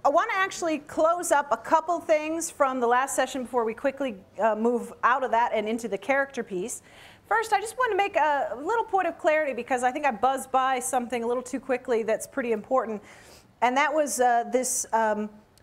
I want to actually close up a couple things from the last session before we quickly move out of that and into the character piece. First, I just want to make a little point of clarity because I think I buzzed by something a little too quickly that's pretty important. And that was this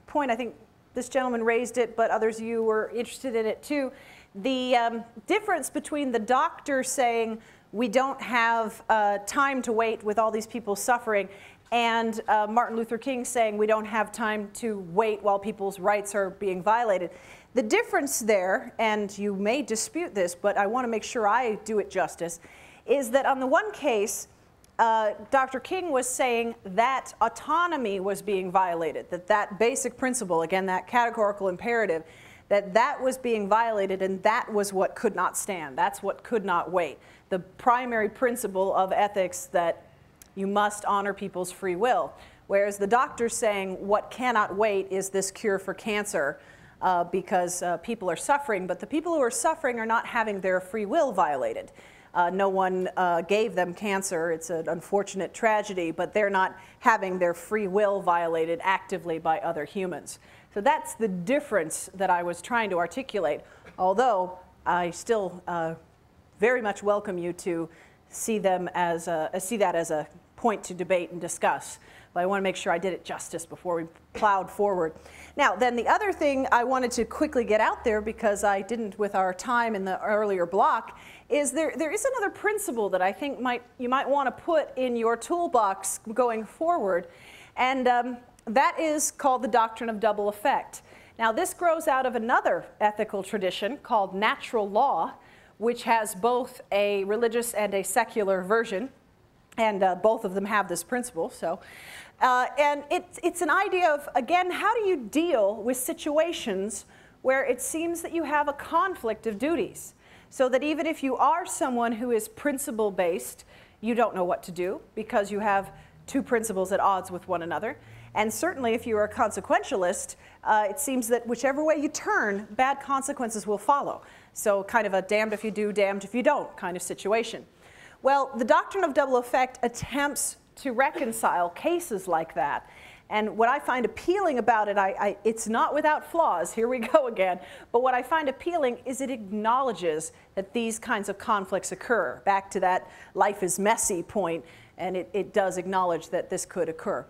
point. I think this gentleman raised it, but others of you were interested in it too. The difference between the doctor saying we don't have time to wait with all these people suffering and Martin Luther King saying we don't have time to wait while people's rights are being violated. The difference there, and you may dispute this, but I want to make sure I do it justice, is that on the one case, Dr. King was saying that autonomy was being violated, that basic principle, again, that categorical imperative, that was being violated, and that was what could not stand. That's what could not wait. The primary principle of ethics that you must honor people's free will. Whereas the doctor's saying what cannot wait is this cure for cancer because people are suffering, but the people who are suffering are not having their free will violated. No one gave them cancer. It's an unfortunate tragedy, but they're not having their free will violated actively by other humans. So that's the difference that I was trying to articulate, although I still very much welcome you to see that as a point to debate and discuss. But I want to make sure I did it justice before we plowed forward. Now, then the other thing I wanted to quickly get out there, because I didn't with our time in the earlier block, is there is another principle that I think you might want to put in your toolbox going forward, and that is called the doctrine of double effect. Now, this grows out of another ethical tradition called natural law, which has both a religious and a secular version. And both of them have this principle. So, and it's an idea of, again, how do you deal with situations where it seems that you have a conflict of duties? So that even if you are someone who is principle-based, you don't know what to do because you have two principles at odds with one another. And certainly if you are a consequentialist, it seems that whichever way you turn, bad consequences will follow. So kind of a damned if you do, damned if you don't kind of situation. Well, the doctrine of double effect attempts to reconcile cases like that. And what I find appealing about it, it's not without flaws, here we go again, but what I find appealing is it acknowledges that these kinds of conflicts occur. Back to that life is messy point, and it does acknowledge that this could occur.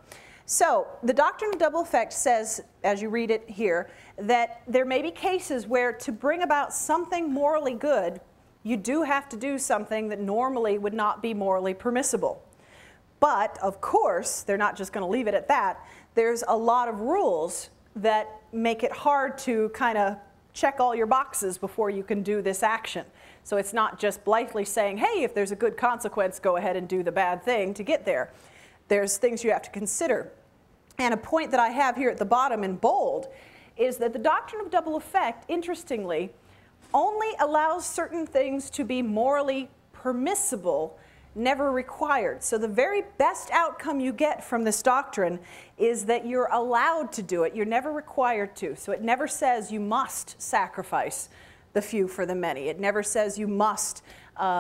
So the doctrine of double effect says, as you read it here, that there may be cases where to bring about something morally good, you do have to do something that normally would not be morally permissible. But, of course, they're not just going to leave it at that. There's a lot of rules that make it hard to kind of check all your boxes before you can do this action. So it's not just blithely saying, hey, if there's a good consequence, go ahead and do the bad thing to get there. There's things you have to consider. And a point that I have here at the bottom in bold is that the doctrine of double effect, interestingly, only allows certain things to be morally permissible, never required. So the very best outcome you get from this doctrine is that you're allowed to do it. You're never required to. So it never says you must sacrifice the few for the many. It never says you must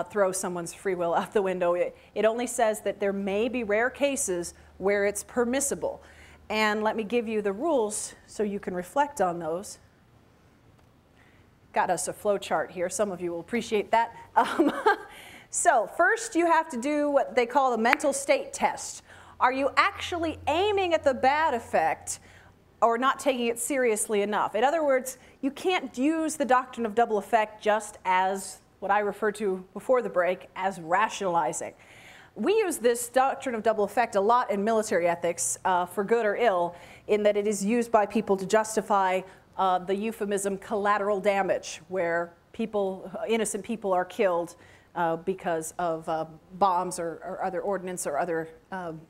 throw someone's free will out the window. It only says that there may be rare cases where it's permissible. And let me give you the rules so you can reflect on those. Got us a flow chart here. Some of you will appreciate that. So first you have to do what they call the mental state test. Are you actually aiming at the bad effect or not taking it seriously enough? In other words, you can't use the doctrine of double effect just as what I referred to before the break as rationalizing. We use this doctrine of double effect a lot in military ethics for good or ill, in that it is used by people to justify the euphemism collateral damage, where innocent people are killed because of bombs or other ordnance or other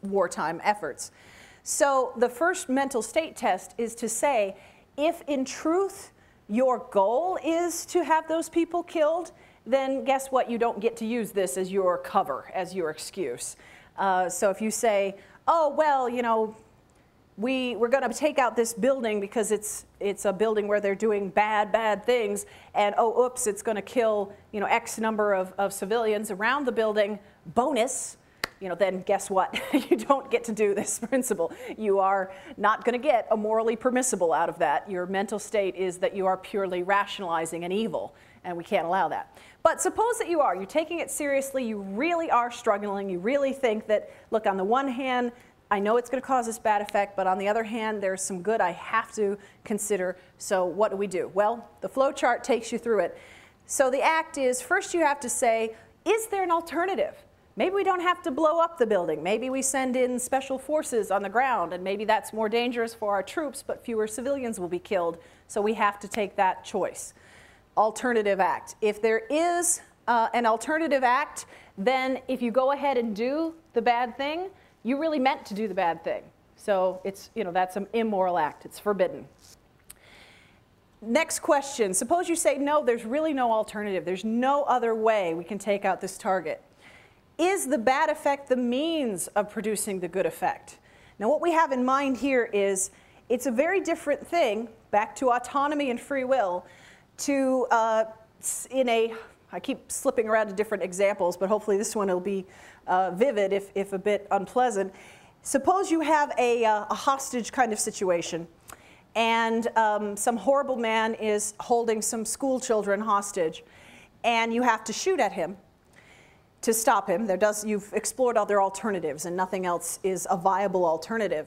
wartime efforts. So the first mental state test is to say, if in truth your goal is to have those people killed, then guess what? You don't get to use this as your cover, as your excuse. So if you say, oh, well, you know, we're going to take out this building because it's a building where they're doing bad things, and oh, oops, it's going to kill, you know, X number of civilians around the building. Bonus, then guess what? You don't get to do this principle. You are not going to get a morally permissible out of that. Your mental state is that you are purely rationalizing an evil, and we can't allow that. But suppose that you're taking it seriously, you really are struggling, you really think that, look, on the one hand, I know it's going to cause this bad effect, but on the other hand, there's some good I have to consider, so what do we do? Well, the flow chart takes you through it. So the act is, first you have to say, is there an alternative? Maybe we don't have to blow up the building. Maybe we send in special forces on the ground, and maybe that's more dangerous for our troops, but fewer civilians will be killed, so we have to take that choice. Alternative act. If there is an alternative act, then if you go ahead and do the bad thing, you really meant to do the bad thing. So it's, that's an immoral act. It's forbidden. Next question. Suppose you say, no, there's really no alternative. There's no other way we can take out this target. Is the bad effect the means of producing the good effect? Now what we have in mind here is it's a very different thing, back to autonomy and free will, to I keep slipping around to different examples, but hopefully this one will be vivid if a bit unpleasant. Suppose you have a hostage kind of situation, and some horrible man is holding some school children hostage, and you have to shoot at him to stop him. You've explored other alternatives, and nothing else is a viable alternative.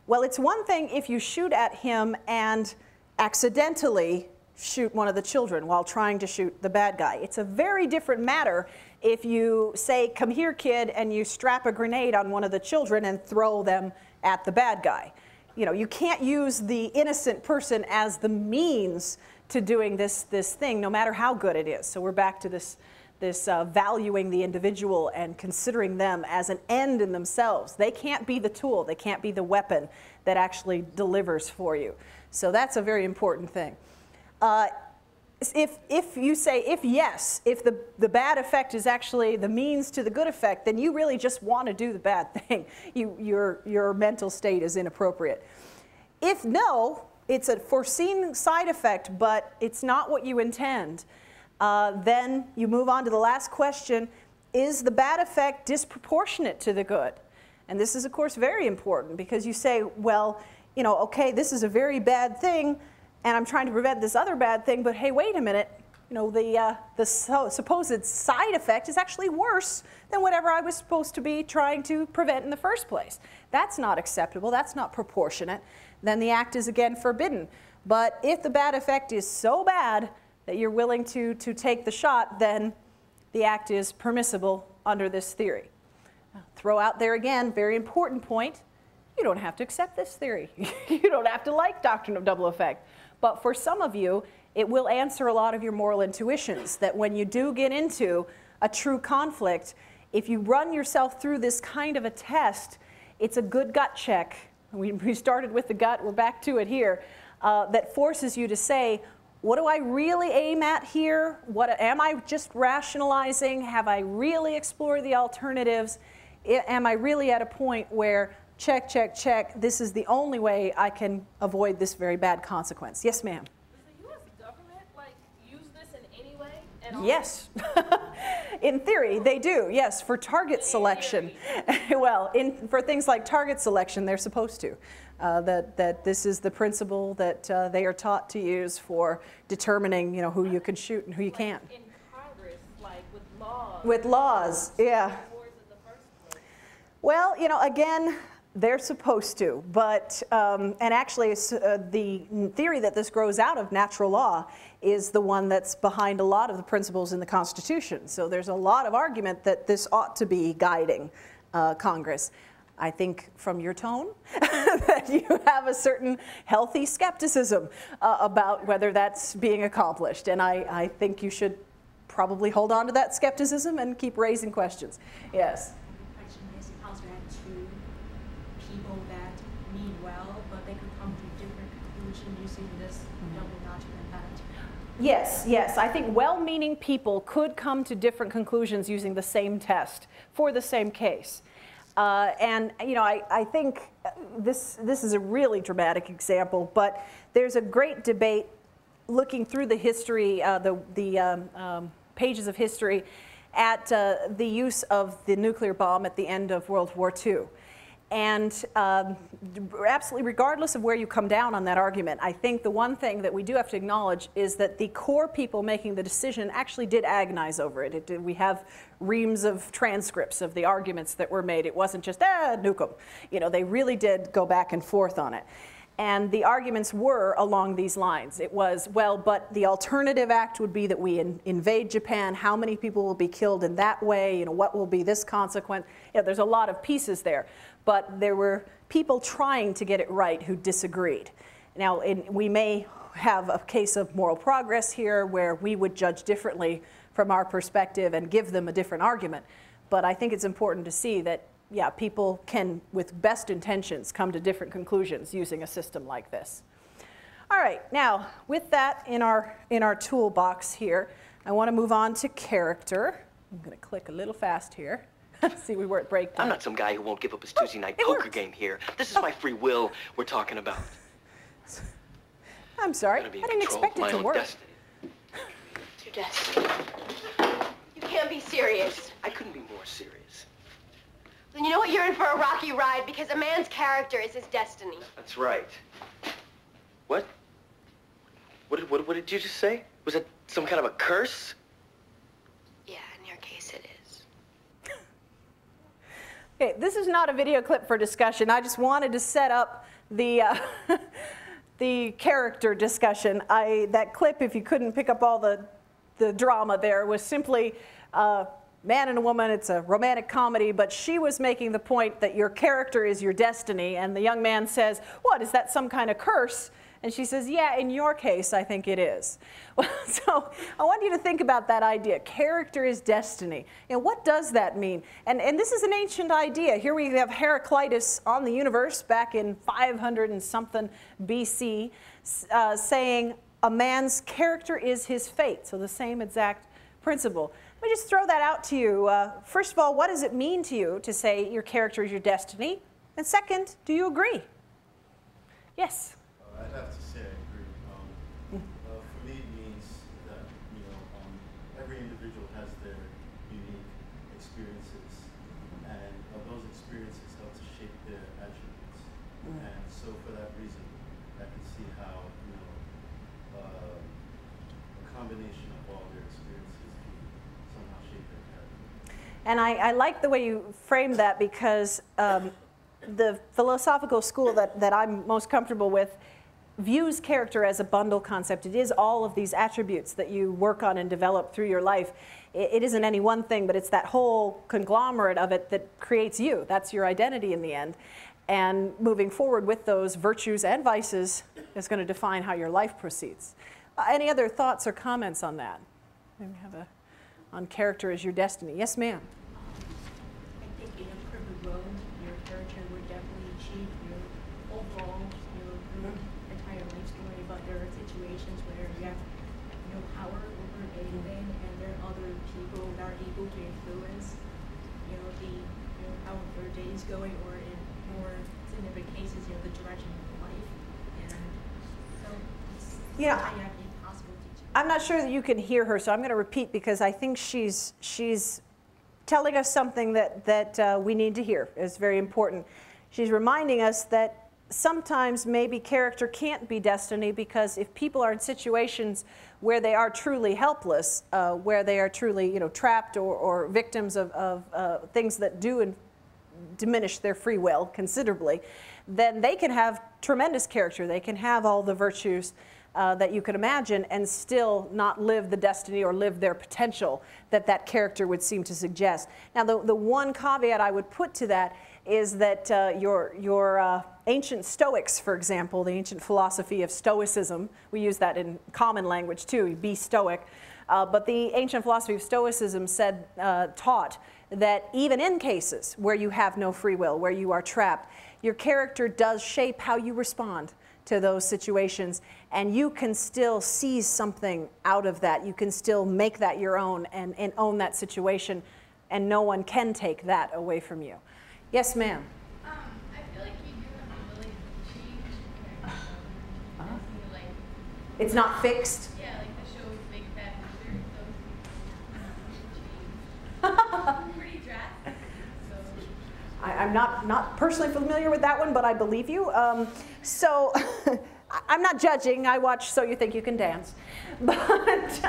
Well, it's one thing if you shoot at him and accidentally shoot one of the children while trying to shoot the bad guy. It's a very different matter if you say, come here, kid, and you strap a grenade on one of the children and throw them at the bad guy. You can't use the innocent person as the means to doing this thing, no matter how good it is. So we're back to this valuing the individual and considering them as an end in themselves. They can't be the tool. They can't be the weapon that actually delivers for you. So that's a very important thing. If you say, if the bad effect is actually the means to the good effect, then you really just want to do the bad thing. Your mental state is inappropriate. If no, it's a foreseen side effect, but it's not what you intend, then you move on to the last question. Is the bad effect disproportionate to the good? And this is, of course, very important, because you say, well, okay, this is a very bad thing, and I'm trying to prevent this other bad thing, but hey, wait a minute, the supposed side effect is actually worse than whatever I was supposed to be trying to prevent in the first place. That's not acceptable, that's not proportionate. Then the act is again forbidden. But if the bad effect is so bad that you're willing to take the shot, then the act is permissible under this theory. Throw out there again, very important point, you don't have to accept this theory. You don't have to like doctrine of double effect. But for some of you, it will answer a lot of your moral intuitions, that when you do get into a true conflict, if you run yourself through this kind of a test, it's a good gut check. We started with the gut, we're back to it here, that forces you to say, what do I really aim at here? Am I just rationalizing? Have I really explored the alternatives? Am I really at a point where check, check, check, this is the only way I can avoid this very bad consequence? Yes, ma'am. Does the U.S. government use this in any way at all? Yes. In theory, they do, yes, for target selection. Well, for things like target selection, they're supposed to. That this is the principle that they are taught to use for determining, who you can shoot and who you can't. In Congress, with laws. With laws, yeah. Well, again, they're supposed to, but, and actually the theory that this grows out of, natural law, is the one that's behind a lot of the principles in the Constitution. So there's a lot of argument that this ought to be guiding Congress. I think from your tone that you have a certain healthy skepticism about whether that's being accomplished. And I think you should probably hold on to that skepticism and keep raising questions. Yes? The question is, how's that to people that mean well, but they could come to different conclusions using this double judgment pattern? Yes, yes. I think well-meaning people could come to different conclusions using the same test for the same case. And I think this is a really dramatic example, but there's a great debate looking through the history, the pages of history, at the use of the nuclear bomb at the end of World War II. And absolutely regardless of where you come down on that argument, I think the one thing that we do have to acknowledge is that the core people making the decision actually did agonize over it. We have reams of transcripts of the arguments that were made. It wasn't just, nuke them. You know, they really did go back and forth on it. And the arguments were along these lines. It was, well, but the alternative act would be that we invade Japan. How many people will be killed in that way? You know, what will be this consequence? You know, there's a lot of pieces there. But there were people trying to get it right who disagreed. Now, we may have a case of moral progress here where we would judge differently from our perspective and give them a different argument. But I think it's important to see that, yeah, people can, with best intentions, come to different conclusions using a system like this. All right, now, with that in our toolbox here, I want to move on to character. I'm going to click a little fast here. See, we were at breakdown. I'm not some guy who won't give up his Tuesday night poker game here. This is my free will we're talking about. I'm sorry, I didn't expect it to work. Destiny. It's your destiny. You can't be serious. I couldn't be more serious. Then you know what? You're in for a rocky ride because a man's character is his destiny. That's right. What? What did you just say? Was it some kind of a curse? Yeah, in your case it is. Okay, this is not a video clip for discussion. I just wanted to set up the the character discussion. That clip, if you couldn't pick up all the drama there, was simply man and a woman. It's a romantic comedy, but she was making the point that your character is your destiny, and the young man says, what, is that some kind of curse? And she says, yeah, in your case, I think it is. Well, so I want you to think about that idea. Character is destiny. And what does that mean? And this is an ancient idea. Here we have Heraclitus on the universe back in 500 and something BC saying a man's character is his fate. So the same exact principle. Let me just throw that out to you. First of all, what does it mean to you to say your character is your destiny? And second, do you agree? Yes? I'd have to say I agree. For me, it means that, you know, every individual has their unique experiences, and those experiences help to shape their attributes. And so for that reason, I can see how, you know, a combination of all their experiences can somehow shape their character. And I like the way you framed that because the philosophical school that I'm most comfortable with views character as a bundle concept. It is all of these attributes that you work on and develop through your life. It isn't any one thing, but it's that whole conglomerate of it that creates you. That's your identity in the end. And moving forward with those virtues and vices is going to define how your life proceeds. Any other thoughts or comments on that? Maybe we have on character as your destiny. Yes, ma'am. I think in a perfect world, your character would definitely achieve your overall, your entire life story. But there are situations where you have no power over anything, and there are other people that are able to influence, how your day is going, or in more significant cases, the direction of life. And so it's impossible to change. I'm not sure that you can hear her, so I'm going to repeat because I think she's telling us something that we need to hear. It's very important. She's reminding us that sometimes maybe character can't be destiny because if people are in situations where they are truly helpless, where they are truly trapped or victims of things that do diminish their free will considerably, then they can have tremendous character. They can have all the virtues that you can imagine and still not live the destiny or live their potential that character would seem to suggest. Now, the one caveat I would put to that is that your ancient Stoics, for example, the ancient philosophy of Stoicism, we use that in common language too, be Stoic, but the ancient philosophy of Stoicism taught that even in cases where you have no free will, where you are trapped, your character does shape how you respond to those situations, and you can still seize something out of that. You can still make that your own and own that situation, and no one can take that away from you. Yes, ma'am? I feel like you do have the ability to change character. Like, It's not fixed? yeah, like the show Big Bad Loser, those people change. I'm not personally familiar with that one, but I believe you. So I'm not judging. I watch So You Think You Can Dance. But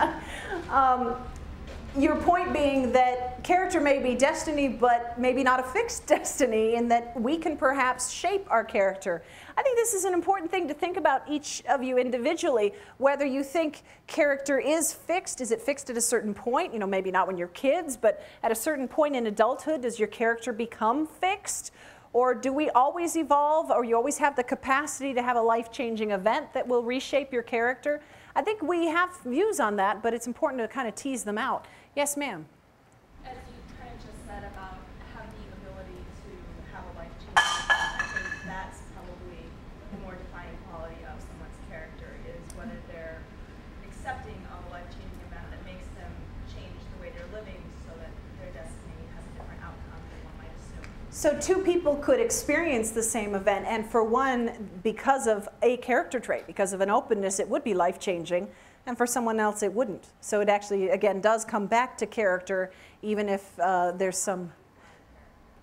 your point being that character may be destiny, but maybe not a fixed destiny, and that we can perhaps shape our character. I think this is an important thing to think about each of you individually, whether you think character is fixed. Is it fixed at a certain point? You know, maybe not when you're kids, but at a certain point in adulthood, does your character become fixed? Or do we always evolve, or you always have the capacity to have a life-changing event that will reshape your character? I think we have views on that, but it's important to kind of tease them out. Yes, ma'am. As you kind of just said about having the ability to have a life-changing event, I think that's probably the more defining quality of someone's character, is whether they're accepting of a life-changing event that makes them change the way they're living so that their destiny has a different outcome than one might assume. So two people could experience the same event, and for one, because of a character trait, because of an openness, it would be life-changing, and for someone else it wouldn't. So it actually, again, does come back to character, even if there's some,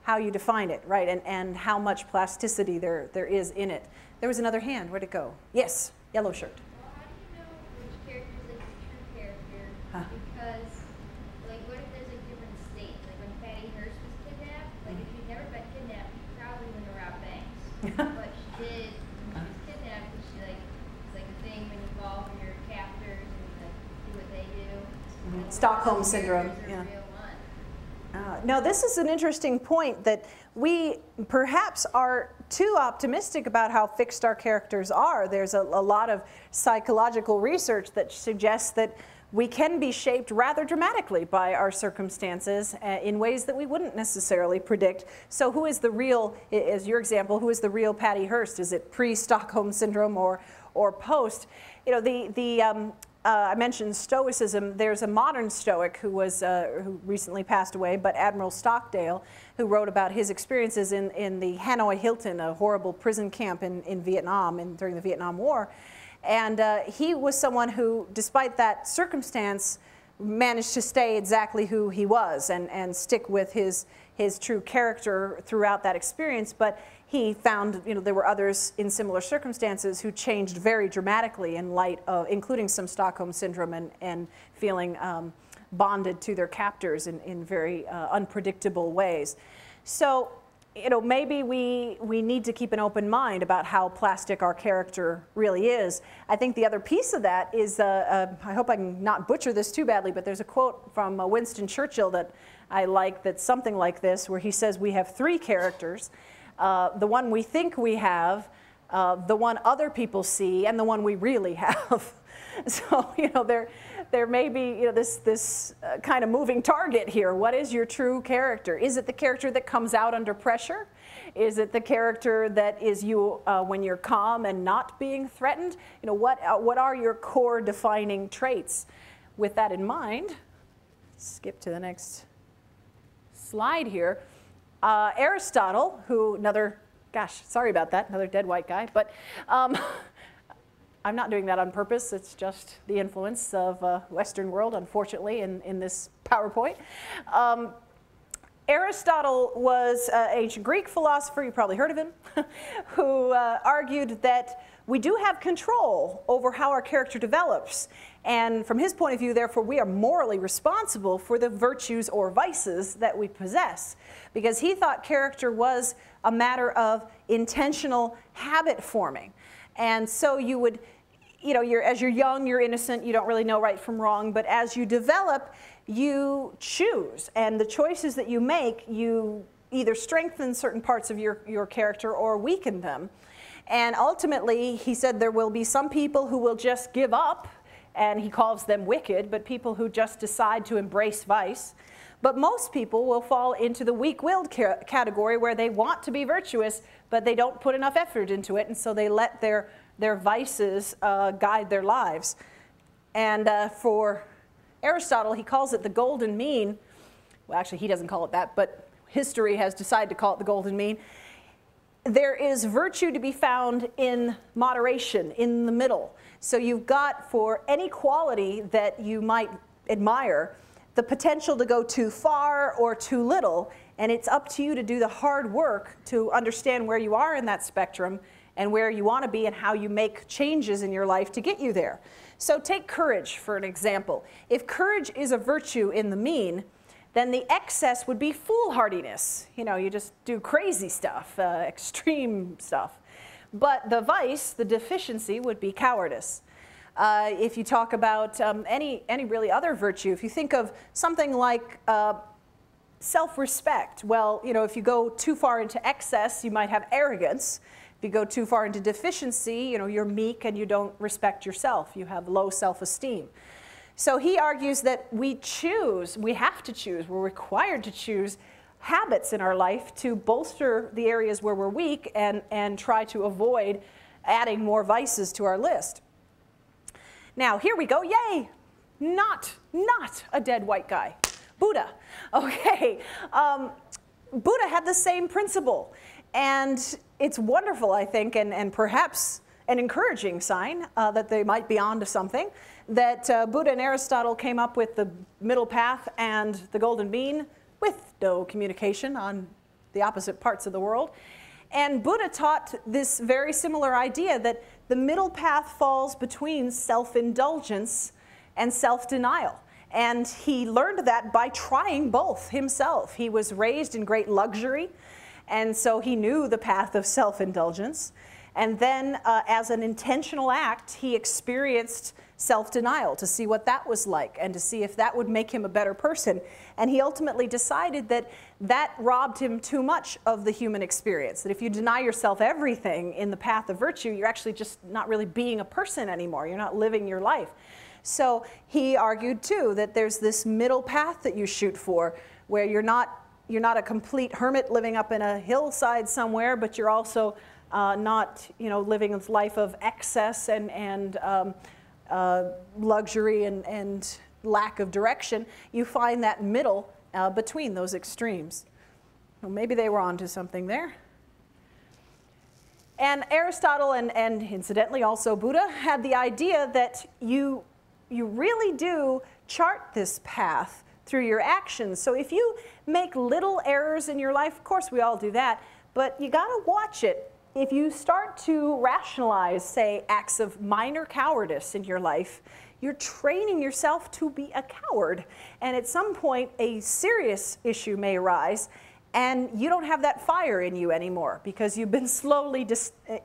how you define it, right, and how much plasticity there is in it. There was another hand. Where'd it go? Yes, yellow shirt. Well, how do you know which character is like a true character? Huh. Because, like, what if there's like different states? Like when Patty Hearst was kidnapped, like if she'd never been kidnapped, she probably wouldn't have robbed banks. But she did when she was kidnapped, because she like, it's like a thing when you fall for your captors and like do what they do. And Stockholm those Syndrome, characters are yeah. real one. No, this is an interesting point, that we perhaps are too optimistic about how fixed our characters are. There's a lot of psychological research that suggests that we can be shaped rather dramatically by our circumstances in ways that we wouldn't necessarily predict. So who is the real, as your example, who is the real Patty Hearst? Is it pre-Stockholm Syndrome or post? You know, I mentioned Stoicism. There's a modern Stoic who was who recently passed away, but Admiral Stockdale, who wrote about his experiences in the Hanoi Hilton, a horrible prison camp in Vietnam during the Vietnam War. And he was someone who, despite that circumstance, managed to stay exactly who he was and stick with his true character throughout that experience. But he found, you know, there were others in similar circumstances who changed very dramatically in light of, including some Stockholm Syndrome and feeling bonded to their captors in very unpredictable ways. So, you know, maybe we need to keep an open mind about how plastic our character really is. I think the other piece of that is, I hope I can not butcher this too badly, but there's a quote from Winston Churchill that I like that's something like this, where he says we have three characters. The one we think we have, the one other people see, and the one we really have. So, you know, there may be, you know, this kind of moving target here. What is your true character? Is it the character that comes out under pressure? Is it the character that is you when you're calm and not being threatened? You know, what are your core defining traits? With that in mind, skip to the next slide here. Aristotle, who gosh, sorry about that, another dead white guy, but I'm not doing that on purpose. It's just the influence of Western world, unfortunately, in this PowerPoint. Aristotle was an ancient Greek philosopher, you probably heard of him, who argued that we do have control over how our character develops. And from his point of view, therefore, we are morally responsible for the virtues or vices that we possess. Because he thought character was a matter of intentional habit forming. And so you would, you know, as you're young, you're innocent, you don't really know right from wrong, but as you develop, you choose. And the choices that you make, you either strengthen certain parts of your character or weaken them. And ultimately, he said there will be some people who will just give up, and he calls them wicked, but people who just decide to embrace vice. But most people will fall into the weak-willed category, where they want to be virtuous, but they don't put enough effort into it, and so they let their vices guide their lives. And for Aristotle, he calls it the golden mean. Well, actually, he doesn't call it that, but history has decided to call it the golden mean. There is virtue to be found in moderation, in the middle. So you've got, for any quality that you might admire, the potential to go too far or too little, And it's up to you to do the hard work to understand where you are in that spectrum and where you want to be and how you make changes in your life to get you there. So take courage for an example. If courage is a virtue in the mean, then the excess would be foolhardiness. You know, you just do crazy stuff, extreme stuff. But the vice, the deficiency, would be cowardice. If you talk about any really other virtue, if you think of something like self-respect, well, you know, if you go too far into excess, you might have arrogance. If you go too far into deficiency, you know, you're meek and you don't respect yourself. You have low self-esteem. So he argues that we have to choose, we're required to choose habits in our life to bolster the areas where we're weak and try to avoid adding more vices to our list. Now, here we go, yay! Not a dead white guy. Buddha. Okay, Buddha had the same principle. And it's wonderful, I think, and perhaps an encouraging sign that they might be onto something, that Buddha and Aristotle came up with the middle path and the golden mean with no communication on the opposite parts of the world. And Buddha taught this very similar idea that the middle path falls between self-indulgence and self-denial. And he learned that by trying both himself. He was raised in great luxury, and so he knew the path of self-indulgence. And then as an intentional act, he experienced self-denial to see what that was like and to see if that would make him a better person. And he ultimately decided that that robbed him too much of the human experience, that if you deny yourself everything in the path of virtue, you're actually just not really being a person anymore. You're not living your life. So he argued too that there's this middle path that you shoot for, where you're not a complete hermit living up in a hillside somewhere, but you're also not, you know, living a life of excess and luxury and lack of direction. You find that middle between those extremes. Well, maybe they were onto something there. And Aristotle and incidentally also Buddha had the idea that you really do chart this path through your actions. So if you make little errors in your life, of course we all do that, but you got to watch it. If you start to rationalize, say, acts of minor cowardice in your life, you're training yourself to be a coward. And at some point, a serious issue may arise, and you don't have that fire in you anymore because you've been slowly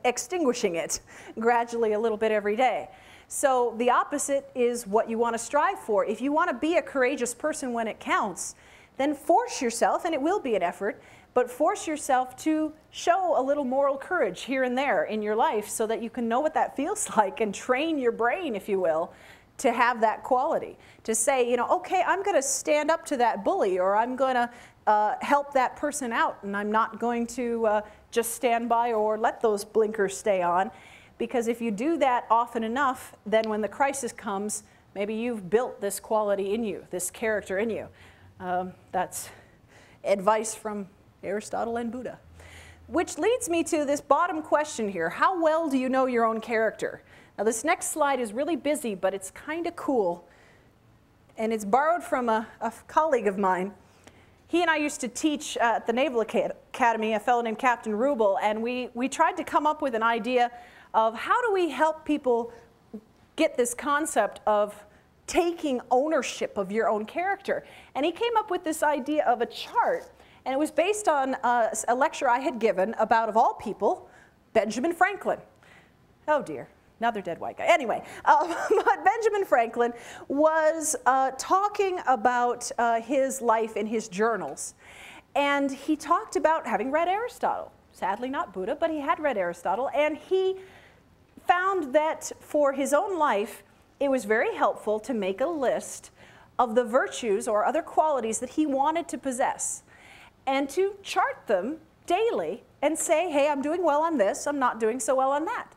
extinguishing it gradually a little bit every day. So the opposite is what you want to strive for. If you want to be a courageous person when it counts, then force yourself, and it will be an effort, but force yourself to show a little moral courage here and there in your life so that you can know what that feels like and train your brain, if you will, to have that quality. To say, you know, okay, I'm going to stand up to that bully, or I'm going to help that person out, and I'm not going to just stand by or let those blinkers stay on. Because if you do that often enough, then when the crisis comes, maybe you've built this quality in you, this character in you. That's advice from Aristotle and Buddha. Which leads me to this bottom question here. How well do you know your own character? Now this next slide is really busy, but it's kind of cool. And it's borrowed from a colleague of mine. He and I used to teach at the Naval Academy, a fellow named Captain Rubel, and we tried to come up with an idea of how do we help people get this concept of taking ownership of your own character. And he came up with this idea of a chart. And it was based on a lecture I had given about, of all people, Benjamin Franklin. Oh dear, another dead white guy. Anyway, but Benjamin Franklin was talking about his life in his journals. And he talked about having read Aristotle. Sadly not Buddha, but he had read Aristotle. And he found that for his own life, it was very helpful to make a list of the virtues or other qualities that he wanted to possess, and to chart them daily and say, hey, I'm doing well on this, I'm not doing so well on that.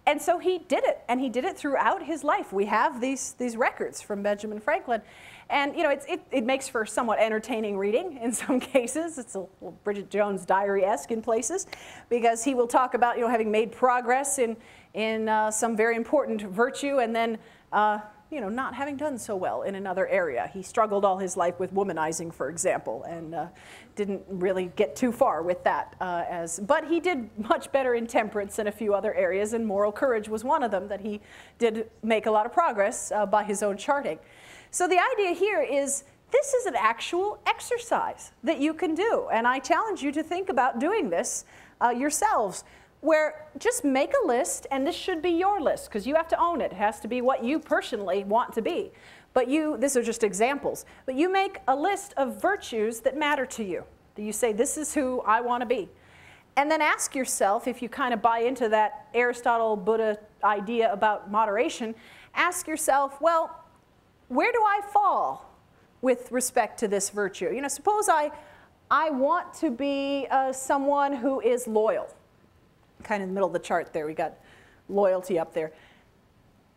And so he did it, and he did it throughout his life. We have these records from Benjamin Franklin. And you know, it makes for somewhat entertaining reading in some cases. It's a little Bridget Jones diary-esque in places, because he will talk about, you know, having made progress in some very important virtue, and then you know, not having done so well in another area. He struggled all his life with womanizing, for example, and didn't really get too far with that. But he did much better in temperance and a few other areas, and moral courage was one of them that he did make a lot of progress by his own charting. So the idea here is this is an actual exercise that you can do, and I challenge you to think about doing this yourselves, where just make a list, and this should be your list, because you have to own it. It has to be what you personally want to be. But these are just examples, but you make a list of virtues that matter to you. That you say, this is who I want to be. And then ask yourself, if you kind of buy into that Aristotle, Buddha idea about moderation, ask yourself, well, where do I fall with respect to this virtue? You know, suppose I want to be someone who is loyal. Kind of in the middle of the chart there, we got loyalty up there.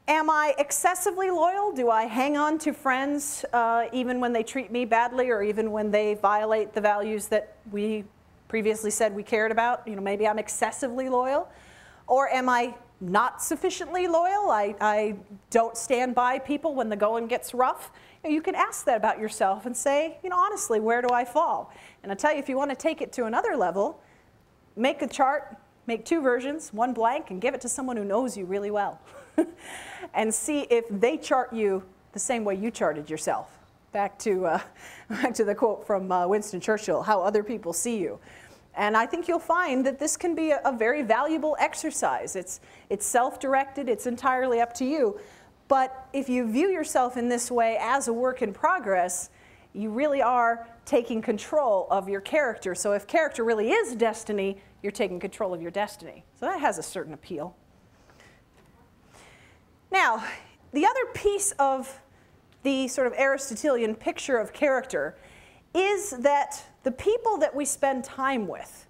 Am I excessively loyal? Do I hang on to friends even when they treat me badly, or even when they violate the values that we previously said we cared about? You know, maybe I'm excessively loyal. Or am I not sufficiently loyal? I don't stand by people when the going gets rough. You can ask that about yourself and say, you know, honestly, where do I fall? And I'll tell you, if you want to take it to another level, make a chart. Make 2 versions, one blank, and give it to someone who knows you really well. And see if they chart you the same way you charted yourself. Back to the quote from Winston Churchill, how other people see you. And I think you'll find that this can be a very valuable exercise. It's self-directed, it's entirely up to you. But if you view yourself in this way as a work in progress, you really are taking control of your character. So if character really is destiny, you're taking control of your destiny. So that has a certain appeal. Now, the other piece of the sort of Aristotelian picture of character is that the people that we spend time with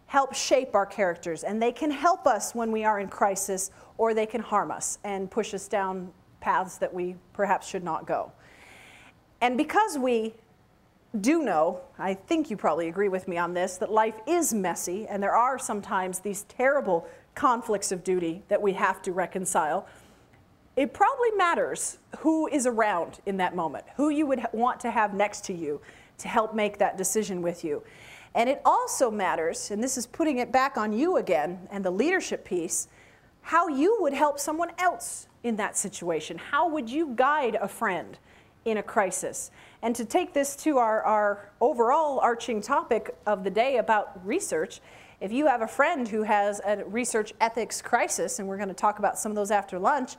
help shape our characters, and they can help us when we are in crisis, or they can harm us and push us down paths that we perhaps should not go. And because we do know, I think you probably agree with me on this, that life is messy, and there are sometimes these terrible conflicts of duty that we have to reconcile, it probably matters who is around in that moment, who you would want to have next to you to help make that decision with you. And it also matters, and this is putting it back on you again, and the leadership piece, how you would help someone else in that situation. How would you guide a friend in a crisis? And to take this to our overall arching topic of the day about research, if you have a friend who has a research ethics crisis, and we're going to talk about some of those after lunch,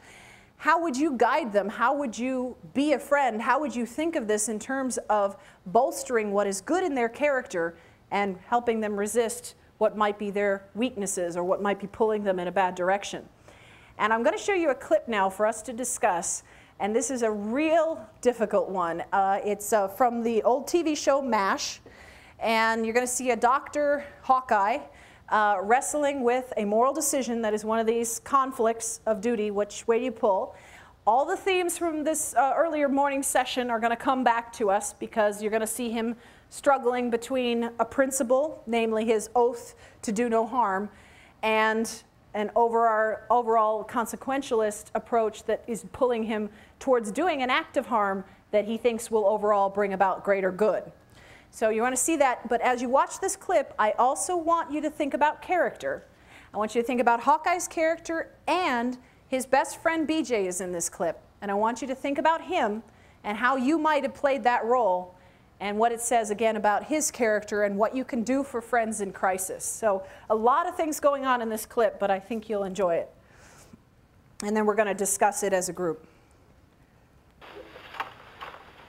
how would you guide them? How would you be a friend? How would you think of this in terms of bolstering what is good in their character and helping them resist what might be their weaknesses or what might be pulling them in a bad direction? And I'm going to show you a clip now for us to discuss. And this is a real difficult one. It's from the old TV show MASH. And you're going to see a Dr. Hawkeye wrestling with a moral decision that is one of these conflicts of duty. Which way do you pull? All the themes from this earlier morning session are going to come back to us, because you're going to see him struggling between a principle, namely his oath to do no harm, and an overall consequentialist approach that is pulling him towards doing an act of harm that he thinks will overall bring about greater good. So you want to see that, but as you watch this clip, I also want you to think about character. I want you to think about Hawkeye's character, and his best friend BJ is in this clip. And I want you to think about him and how you might have played that role, and what it says again about his character and what you can do for friends in crisis. So a lot of things going on in this clip, but I think you'll enjoy it. And then we're going to discuss it as a group.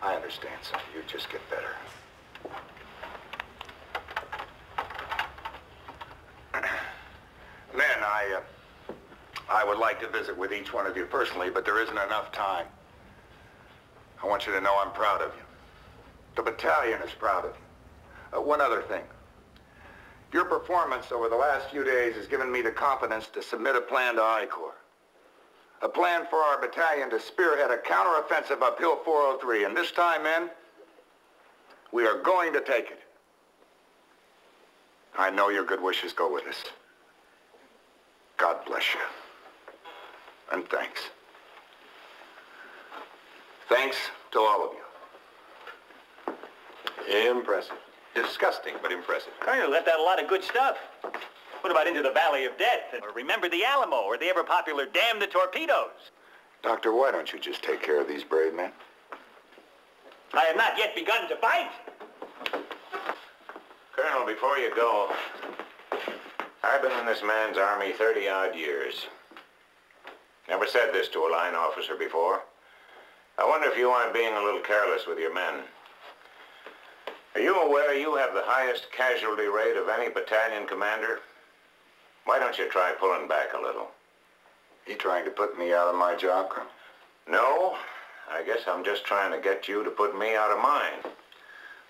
I understand, son. You just get better. Men, I would like to visit with each one of you personally, but there isn't enough time. I want you to know I'm proud of you. The battalion is proud of you. One other thing. Your performance over the last few days has given me the confidence to submit a plan to I Corps. A plan for our battalion to spearhead a counteroffensive up Hill 403. And this time, men, we are going to take it. I know your good wishes go with us. God bless you. And thanks. Thanks to all of you. Impressive. Disgusting, but impressive. Colonel left out a lot of good stuff. What about Into the Valley of Death? Or Remember the Alamo? Or the ever-popular Damn the Torpedoes? Doctor, why don't you just take care of these brave men? I have not yet begun to fight. Colonel, before you go, I've been in this man's army 30-odd years. Never said this to a line officer before. I wonder if you aren't being a little careless with your men. Are you aware you have the highest casualty rate of any battalion commander? Why don't you try pulling back a little? You trying to put me out of my job, Colonel? No, I guess I'm just trying to get you to put me out of mine.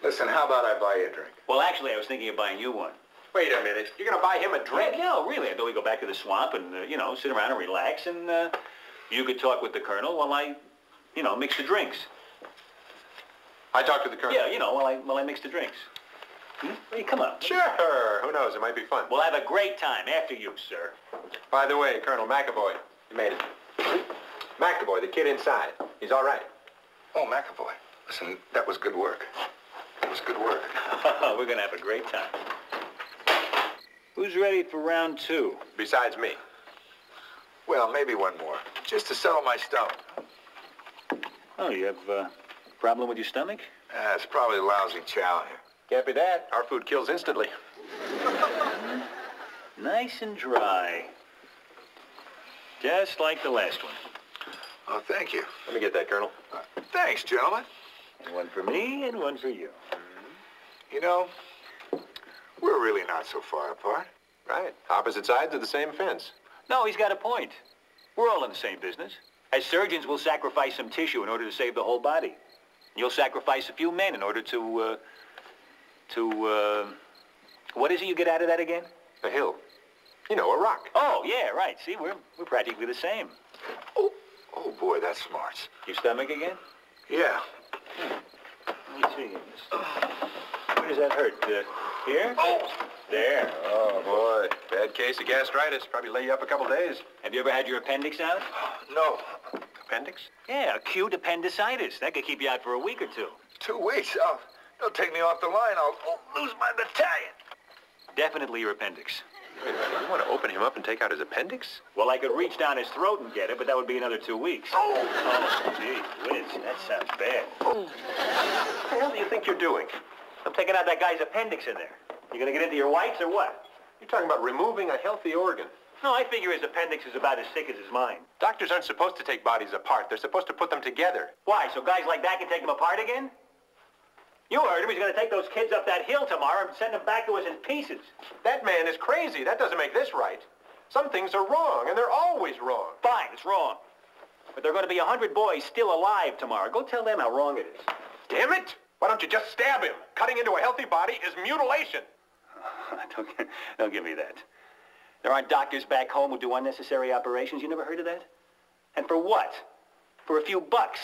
Listen, how about I buy you a drink? Well, actually, I was thinking of buying you one. Wait a minute. You're going to buy him a drink? No, really. I thought we'd go back to the swamp and, you know, sit around and relax, and you could talk with the colonel while I, you know, mix the drinks. I talked to the colonel. Yeah, you know, while I mix the drinks. Hey, come on. Sure. Who knows? It might be fun. We'll have a great time after you, sir. By the way, Colonel McAvoy, you made it. McAvoy, the kid inside. He's all right. Oh, McAvoy. Listen, that was good work. That was good work. We're going to have a great time. Who's ready for round 2? Besides me. Well, maybe one more. Just to settle my stomach. Oh, you have a problem with your stomach? It's probably lousy chow here. Can't be that. Our food kills instantly. Nice and dry. Just like the last one. Oh, thank you. Let me get that, Colonel. Thanks, gentlemen. And one for me and one for you. You know, we're really not so far apart. Right. Opposite sides of the same fence. No, he's got a point. We're all in the same business. As surgeons, we'll sacrifice some tissue in order to save the whole body. You'll sacrifice a few men in order to what is it you get out of that again? A hill. You know, a rock. Oh, yeah, right. See, we're practically the same. Oh boy, that's smart. Your stomach again? Yeah. Let me see. Where does that hurt? Here? Oh! There. Oh, boy. Bad case of gastritis. Probably lay you up a couple days. Have you ever had your appendix out? No. Appendix? Yeah, acute appendicitis. That could keep you out for a week or two. 2 weeks? Oh, they'll take me off the line. I'll lose my battalion. Definitely your appendix. Wait a minute. You want to open him up and take out his appendix? Well, I could reach down his throat and get it, but that would be another 2 weeks. Oh, gee whiz, that sounds bad. What the hell do you think you're doing? I'm taking out that guy's appendix in there. You gonna get into your whites or what? You're talking about removing a healthy organ. No, I figure his appendix is about as sick as his mind. Doctors aren't supposed to take bodies apart. They're supposed to put them together. Why, so guys like that can take them apart again? You heard him. He's gonna take those kids up that hill tomorrow and send them back to us in pieces. That man is crazy. That doesn't make this right. Some things are wrong, and they're always wrong. Fine, it's wrong. But there are gonna be 100 boys still alive tomorrow. Go tell them how wrong it is. Damn it! Why don't you just stab him? Cutting into a healthy body is mutilation. Don't give me that. There aren't doctors back home who do unnecessary operations. You never heard of that? And for what? For a few bucks.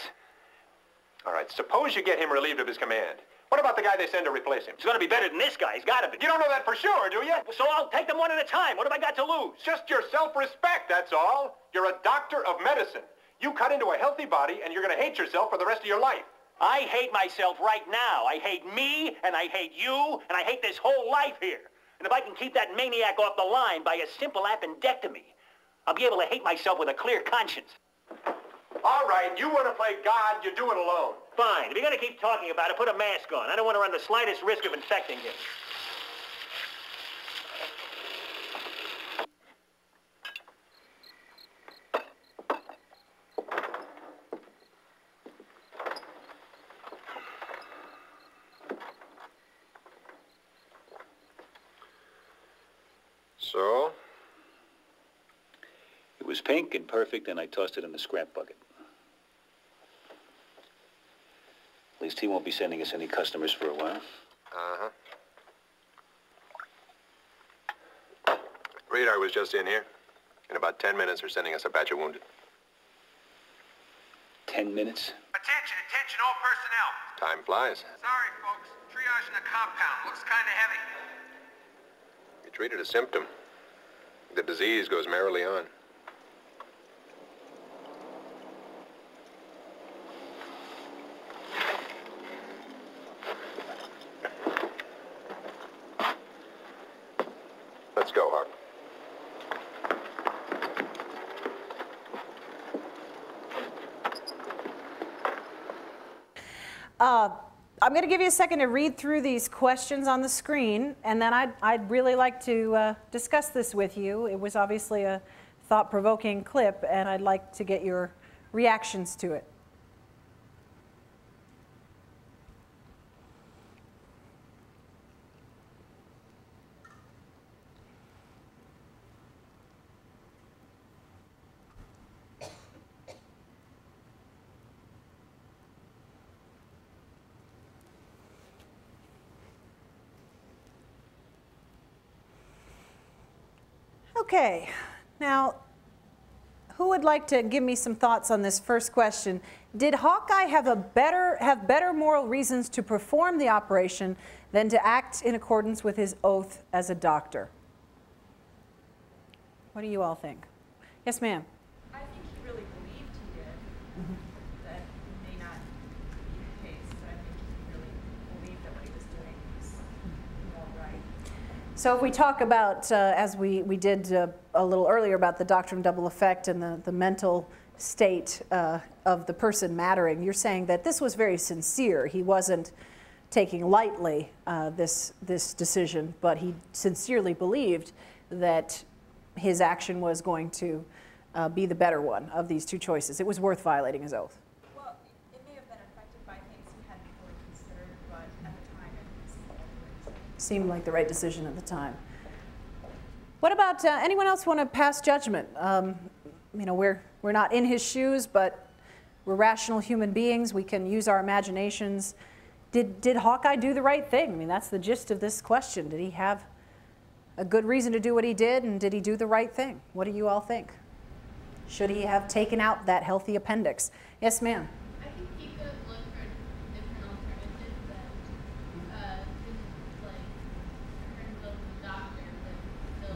All right, suppose you get him relieved of his command. What about the guy they send to replace him? He's gonna be better than this guy. He's gotta be. You don't know that for sure, do you? So I'll take them one at a time. What have I got to lose? Just your self-respect, that's all. You're a doctor of medicine. You cut into a healthy body, and you're gonna hate yourself for the rest of your life. I hate myself right now. I hate me, and I hate you, and I hate this whole life here. And if I can keep that maniac off the line by a simple appendectomy, I'll be able to hate myself with a clear conscience. All right, you want to play God, you do it alone. Fine. If you're going to keep talking about it, put a mask on. I don't want to run the slightest risk of infecting him. So? It was pink and perfect, and I tossed it in the scrap bucket. At least he won't be sending us any customers for a while. Uh-huh. Radar was just in here. In about 10 minutes, they're sending us a batch of wounded. 10 minutes? Attention all personnel. Time flies. Sorry, folks. Triage in the compound. Looks kind of heavy. You treated a symptom. The disease goes merrily on. I'm going to give you a second to read through these questions on the screen, and then I'd really like to discuss this with you. It was obviously a thought-provoking clip, and I'd like to get your reactions to it. Okay, now, who would like to give me some thoughts on this first question? Did Hawkeye have better moral reasons to perform the operation than to act in accordance with his oath as a doctor? What do you all think? Yes, ma'am. I think he really believed he did. That may not be the case, but I think he really believed that what he was doing was all right. So if we talk about, as we did a little earlier, about the doctrine of double effect and the mental state of the person mattering, you're saying that this was very sincere. He wasn't taking lightly this decision, but he sincerely believed that his action was going to be the better one of these two choices. It was worth violating his oath. Well, it may have been affected by things he hadn't fully considered, but at the time it seemed like the right decision at the time. What about anyone else want to pass judgment? You know, we're not in his shoes, but we're rational human beings. We can use our imaginations. Did Hawkeye do the right thing? I mean, that's the gist of this question. Did he have a good reason to do what he did, and did he do the right thing? What do you all think? Should he have taken out that healthy appendix? Yes, ma'am. I think he could look for different alternatives that, like, in terms of the doctor, but still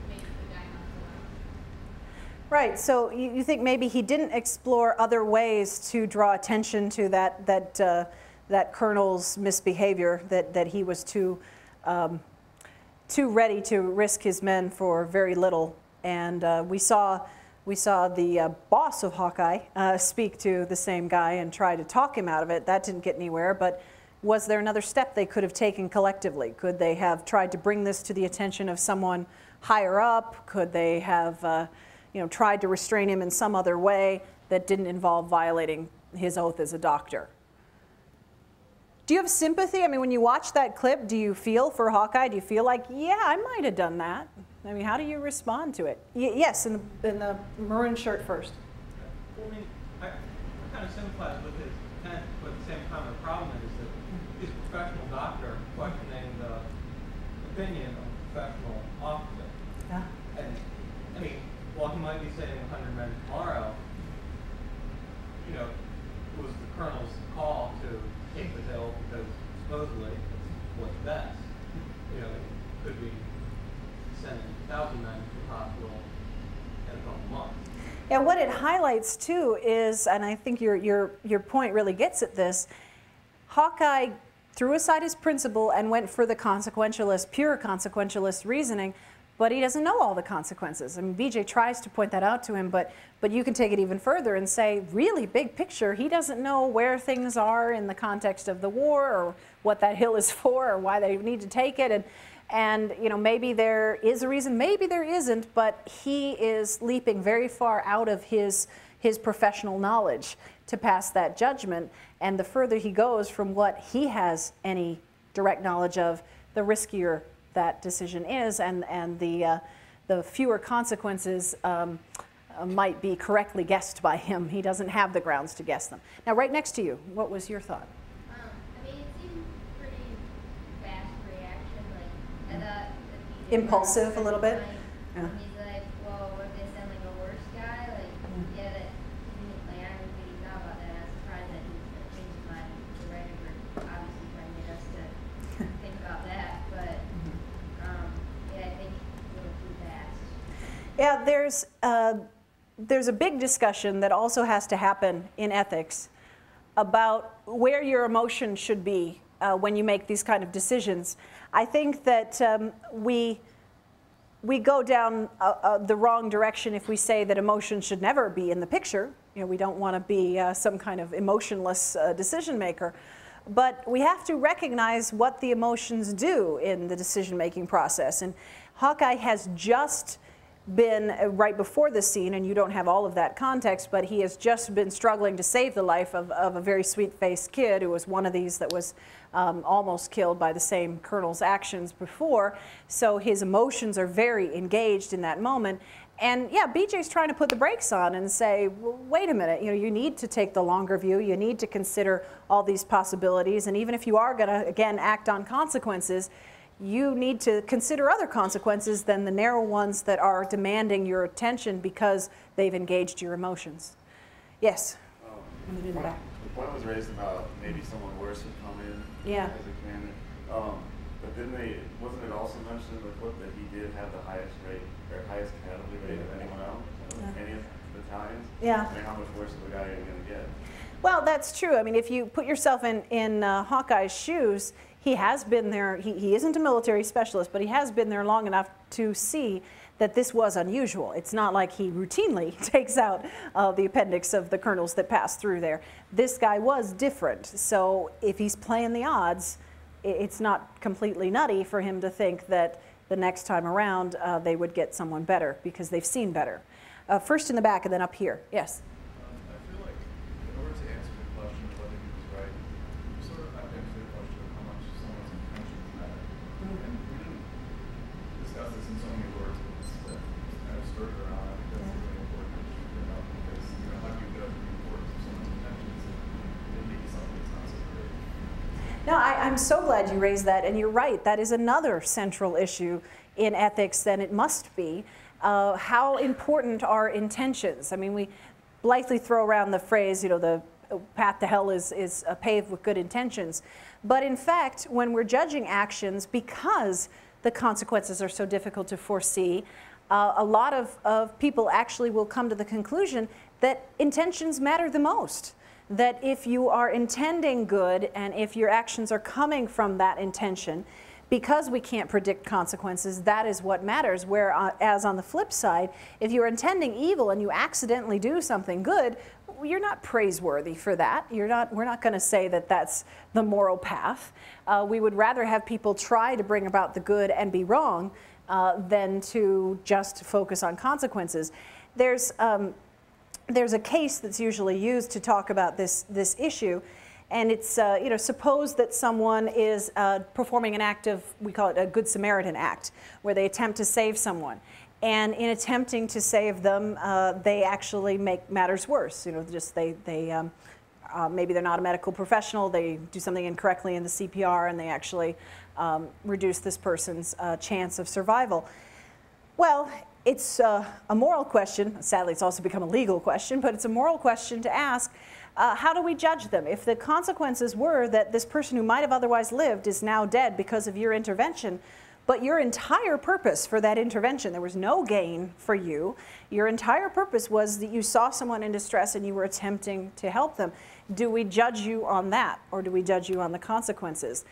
maybe make the guy not so out. Right, so you think maybe he didn't explore other ways to draw attention to that colonel's misbehavior, that he was too ready to risk his men for very little. And we saw the boss of Hawkeye speak to the same guy and try to talk him out of it. That didn't get anywhere, but was there another step they could have taken collectively? Could they have tried to bring this to the attention of someone higher up? Could they have tried to restrain him in some other way that didn't involve violating his oath as a doctor? Do you have sympathy? I mean, when you watch that clip, do you feel for Hawkeye? Do you feel like, yeah, I might have done that? I mean, how do you respond to it? Yes, in the maroon shirt first. Well, I mean, I kind of sympathize with his intent, but at the same time, the problem is that he's a professional doctor questioning the opinion of a professional officer. Yeah. And, I mean, while he might be saving 100 men tomorrow, you know, it was the colonel's call to take the hill because supposedly it's what's best. You know, it could be sending 1,000 men to the hospital in a couple months. Yeah, what it highlights too is, and I think your point really gets at this, Hawkeye threw aside his principle and went for the consequentialist, pure consequentialist reasoning, but he doesn't know all the consequences. I mean, BJ tries to point that out to him, but you can take it even further and say, really big picture, he doesn't know where things are in the context of the war, or what that hill is for, or why they need to take it. And you know, maybe there is a reason, maybe there isn't, but he is leaping very far out of his professional knowledge to pass that judgment. And the further he goes from what he has any direct knowledge of, the riskier that decision is, and the fewer consequences might be correctly guessed by him. He doesn't have the grounds to guess them. Now, right next to you, what was your thought? I mean, it seemed pretty fast reaction. Like, I thought impulsive a little bit. Yeah. He's like, well, what if they send like a worse guy? Like, yeah, that like I don't really know about that. I was surprised that he changed his mind. The writer were obviously trying to get us to think about that, but yeah, I think a little too fast. Yeah, there's a big discussion that also has to happen in ethics about where your emotion should be when you make these kind of decisions. I think that we go down the wrong direction if we say that emotion should never be in the picture. You know, we don't want to be some kind of emotionless decision maker. But we have to recognize what the emotions do in the decision-making process. And Hawkeye has just been, right before this scene, and you don't have all of that context, but he has just been struggling to save the life of a very sweet-faced kid who was one of these that was almost killed by the same colonel's actions before. So his emotions are very engaged in that moment. And yeah, BJ's trying to put the brakes on and say, well, wait a minute, you know, you need to take the longer view. You need to consider all these possibilities. And even if you are going to, again, act on consequences, you need to consider other consequences than the narrow ones that are demanding your attention because they've engaged your emotions. Yes? The point was raised about maybe someone worse would come in Yeah. as a commander. But wasn't it also mentioned in the clip that he did have the highest rate, or highest casualty rate of anyone else? Any of the battalions? Yeah. I mean, how much worse of a guy are you going to get? Well, that's true. I mean, if you put yourself in Hawkeye's shoes, he has been there. He isn't a military specialist, but he has been there long enough to see that this was unusual. It's not like he routinely takes out the appendix of the colonels that pass through there. This guy was different. So if he's playing the odds, it's not completely nutty for him to think that the next time around they would get someone better because they've seen better. First in the back and then up here. Yes? I feel like in order to answer the question of whether he was right, you sort of have to answer the question of how much someone's intentions matter. And we didn't discuss this in so many words, but it's kind of skirted around. I think that's a really important issue to bring up because, you know, how do you judge the importance of someone's intentions and maybe something that's not so great? No, I'm so glad you raised that, and you're right. That is another central issue in ethics than it must be. How important are intentions? I mean, we blithely throw around the phrase, you know, the path to hell is paved with good intentions. But in fact, when we're judging actions, because the consequences are so difficult to foresee, a lot of people actually will come to the conclusion that intentions matter the most. That if you are intending good and if your actions are coming from that intention, because we can't predict consequences, that is what matters. Whereas on the flip side, if you're intending evil and you accidentally do something good, you're not praiseworthy for that. We're not going to say that that's the moral path. We would rather have people try to bring about the good and be wrong than to just focus on consequences. There's a case that's usually used to talk about this issue. And it's, you know, suppose that someone is performing an act of, we call it a Good Samaritan act, where they attempt to save someone. And in attempting to save them, they actually make matters worse. You know, just maybe they're not a medical professional, they do something incorrectly in the CPR, and they actually reduce this person's chance of survival. Well, it's a moral question. Sadly, it's also become a legal question, but it's a moral question to ask. How do we judge them? If the consequences were that this person who might have otherwise lived is now dead because of your intervention, but your entire purpose for that intervention, there was no gain for you, your entire purpose was that you saw someone in distress and you were attempting to help them. Do we judge you on that, or do we judge you on the consequences?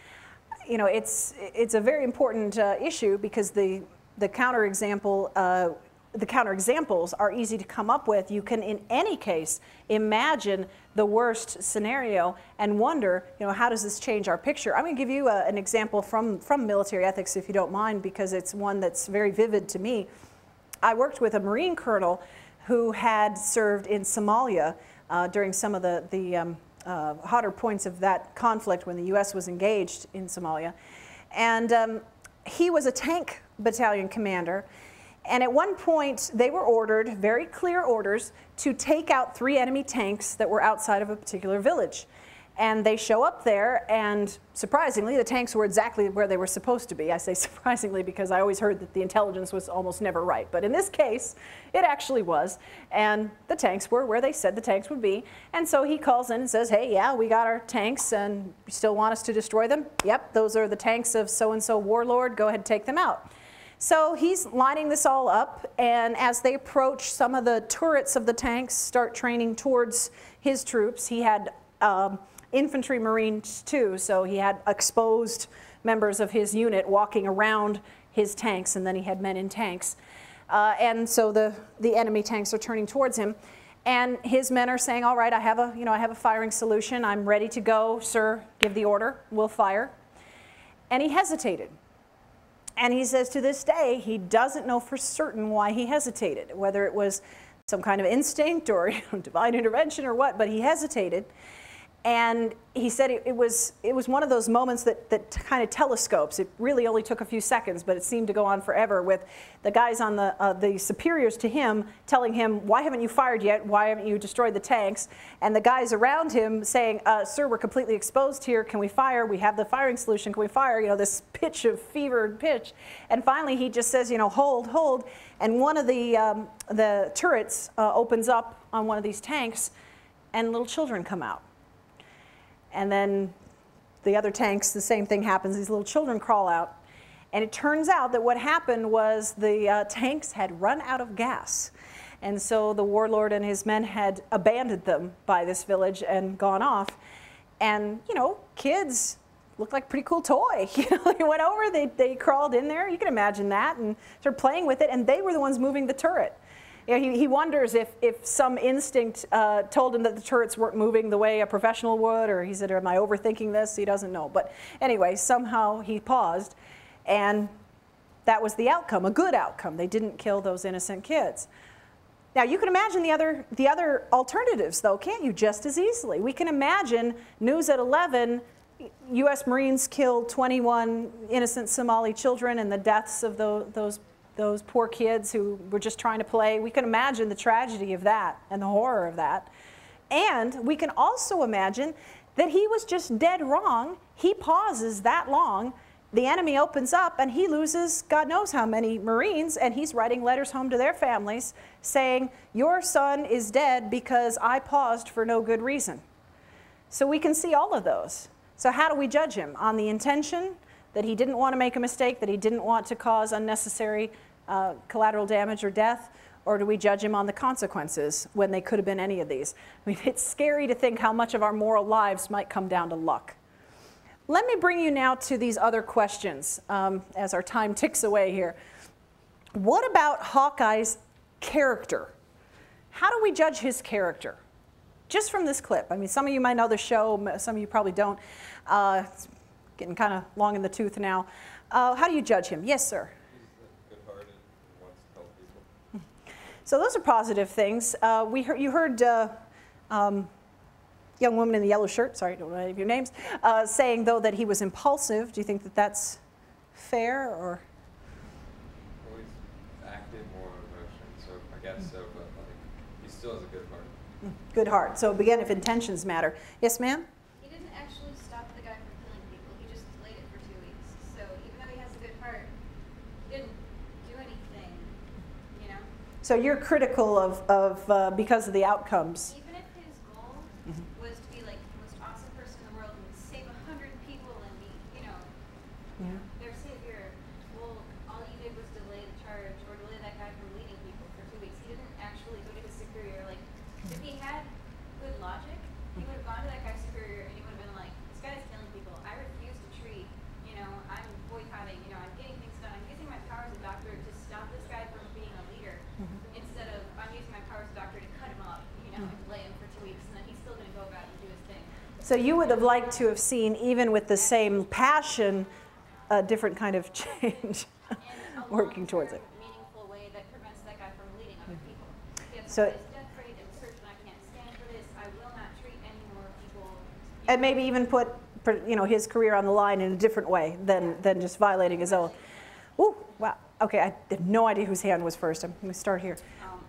You know, it's a very important issue because the counterexamples are easy to come up with. You can, in any case, imagine the worst scenario and wonder, you know, how does this change our picture? I'm going to give you an example from military ethics, if you don't mind, because it's one that's very vivid to me. I worked with a Marine colonel who had served in Somalia during some of the hotter points of that conflict when the U.S. was engaged in Somalia. And he was a tank battalion commander. And at one point, they were ordered, very clear orders, to take out 3 enemy tanks that were outside of a particular village. And they show up there, and surprisingly, the tanks were exactly where they were supposed to be. I say surprisingly because I always heard that the intelligence was almost never right. But in this case, it actually was. And the tanks were where they said the tanks would be. And so he calls in and says, hey, yeah, we got our tanks, and you still want us to destroy them? Yep, those are the tanks of so-and-so warlord. Go ahead and take them out. So he's lining this all up, and as they approach, some of the turrets of the tanks start training towards his troops. He had infantry Marines too, so he had exposed members of his unit walking around his tanks, and then he had men in tanks. And so the enemy tanks are turning towards him. And his men are saying, all right, I have a firing solution. I'm ready to go, sir. Give the order. We'll fire. And he hesitated. And he says to this day, he doesn't know for certain why he hesitated, whether it was some kind of instinct or divine intervention or what, but he hesitated. And he said it was one of those moments that kind of telescopes. It really only took a few seconds, but it seemed to go on forever, with the guys on the superiors to him telling him, why haven't you fired yet? Why haven't you destroyed the tanks? And the guys around him saying, sir, we're completely exposed here. Can we fire? We have the firing solution. Can we fire? You know, this pitch of fevered pitch. And finally he just says, you know, hold, hold. And one of the turrets opens up on one of these tanks, and little children come out. And then the other tanks, the same thing happens. These little children crawl out. And it turns out that what happened was the tanks had run out of gas. And so the warlord and his men had abandoned them by this village and gone off. And, you know, kids looked like a pretty cool toy. You know, they went over, they crawled in there. You can imagine that, and started playing with it. And they were the ones moving the turret. You know, he wonders if some instinct told him that the turrets weren't moving the way a professional would, or he said, am I overthinking this? He doesn't know. But anyway, somehow he paused, and that was the outcome, a good outcome. They didn't kill those innocent kids. Now, you can imagine the other alternatives, though, can't you, just as easily? We can imagine news at 11, U.S. Marines killed 21 innocent Somali children, and the deaths of those poor kids who were just trying to play. We can imagine the tragedy of that and the horror of that. And we can also imagine that he was just dead wrong. He pauses that long. The enemy opens up, and he loses God knows how many Marines, and he's writing letters home to their families saying, your son is dead because I paused for no good reason. So we can see all of those. So how do we judge him? On the intention that he didn't want to make a mistake, that he didn't want to cause unnecessary collateral damage or death, or do we judge him on the consequences when they could have been any of these? I mean, it's scary to think how much of our moral lives might come down to luck. Let me bring you now to these other questions as our time ticks away here. What about Hawkeye's character? How do we judge his character? Just from this clip. I mean, some of you might know the show, some of you probably don't. It's getting kind of long in the tooth now. How do you judge him? Yes, sir. So those are positive things. You heard young woman in the yellow shirt, sorry, I don't know any of your names, saying, though, that he was impulsive. Do you think that that's fair, or? Well, he's acted more emotion, so I guess so, but like, he still has a good heart. Good heart. So again, if intentions matter. Yes, ma'am? He didn't actually stop the guy from killing people. He just delayed it for 2 weeks. So even though he has a good heart, he didn't do anything, you know? So you're critical of because of the outcomes. Even if his goal was to be like the most awesome person in the world and save 100 people and be, you know, their savior, well, all you did was delay the charge or delay that guy from leading people for 2 weeks. He didn't actually go to his superior. Like, if he had good logic, he would have gone to that guy's superior and he would have been like, this guy's killing people. I refuse to treat, you know, I'm boycotting, you know, I'm getting things done. I'm using my power as a doctor to stop this guy from being a leader instead of I'm using my power as a doctor to cut him up, you know, and delay him for 2 weeks, and then he's still going to go about and do his thing. So you would have liked to have seen, even with the same passion, a different kind of change working towards it. Meaningful way that prevents that guy from leading other people. So, death rate and search, and I can't stand for this. I will not treat any more people. and maybe even put, you know, his career on the line in a different way than just violating his oath. Ooh, wow. Okay, I have no idea whose hand was first. I'm going to start here.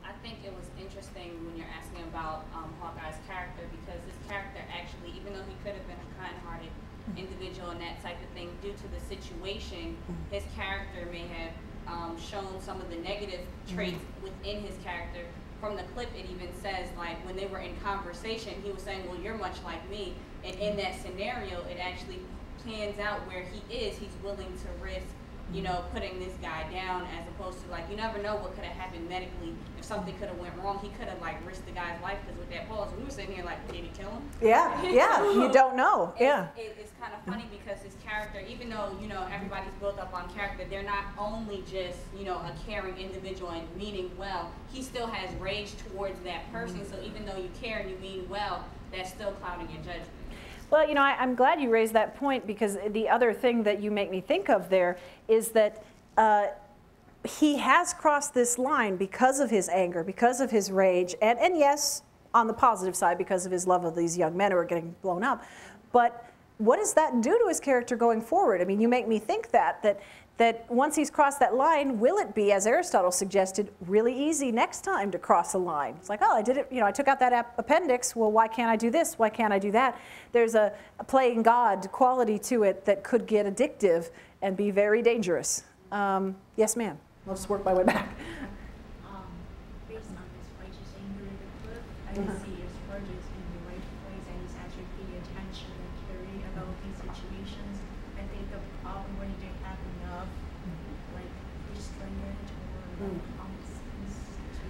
I think it was interesting when you're asking about Hawkeye's character, because his character actually, even though he could have been a kind-hearted individual and that type of thing, due to the situation, his character may have shown some of the negative traits within his character. From the clip, it even says, like, when they were in conversation, he was saying, well, you're much like me. And in that scenario, it actually plans out where he is. He's willing to risk you know, putting this guy down, as opposed to, like, you never know what could have happened medically. If something could have went wrong, he could have, like, risked the guy's life, because with that pause, we were sitting here like, did he kill him? Yeah, yeah, you don't know, yeah. It's kind of funny because his character, even though, you know, everybody's built up on character, they're not only just, you know, a caring individual and meaning well, he still has rage towards that person, so even though you care and you mean well, that's still clouding your judgment. Well, you know, I'm glad you raised that point, because the other thing that you make me think of there is that he has crossed this line because of his anger, because of his rage, and yes, on the positive side, because of his love of these young men who are getting blown up. But what does that do to his character going forward? I mean, you make me think that once he's crossed that line, will it be, as Aristotle suggested, really easy next time to cross a line? It's like, oh, I did it, you know, I took out that appendix, well, why can't I do this? Why can't I do that? There's a playing God quality to it that could get addictive and be very dangerous. Yes, ma'am. I'll just work my way back. Based on his righteous anger in the clip, I can see his heart is in the right place, and he's actually paying attention and caring about these situations. I think the problem when he didn't have enough, like, restraint or common sense to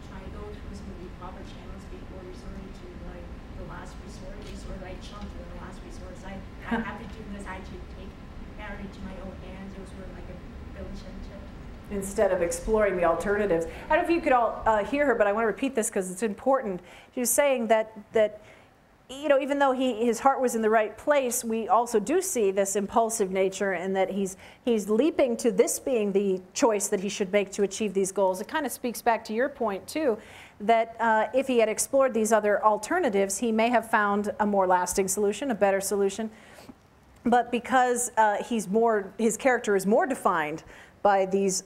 try to go through some of the proper channels before resorting to, like, the last resort. They sort of like jumped to the last resort. So I have to do this. I should take matter into my own hands. It was sort of like a diligent tip. Instead of exploring the alternatives. I don't know if you could all hear her, but I want to repeat this because it's important. She was saying that you know, even though his heart was in the right place, we also do see this impulsive nature, and that he's leaping to this being the choice that he should make to achieve these goals. It kind of speaks back to your point too, that if he had explored these other alternatives, he may have found a more lasting solution, a better solution. But because his character is more defined by these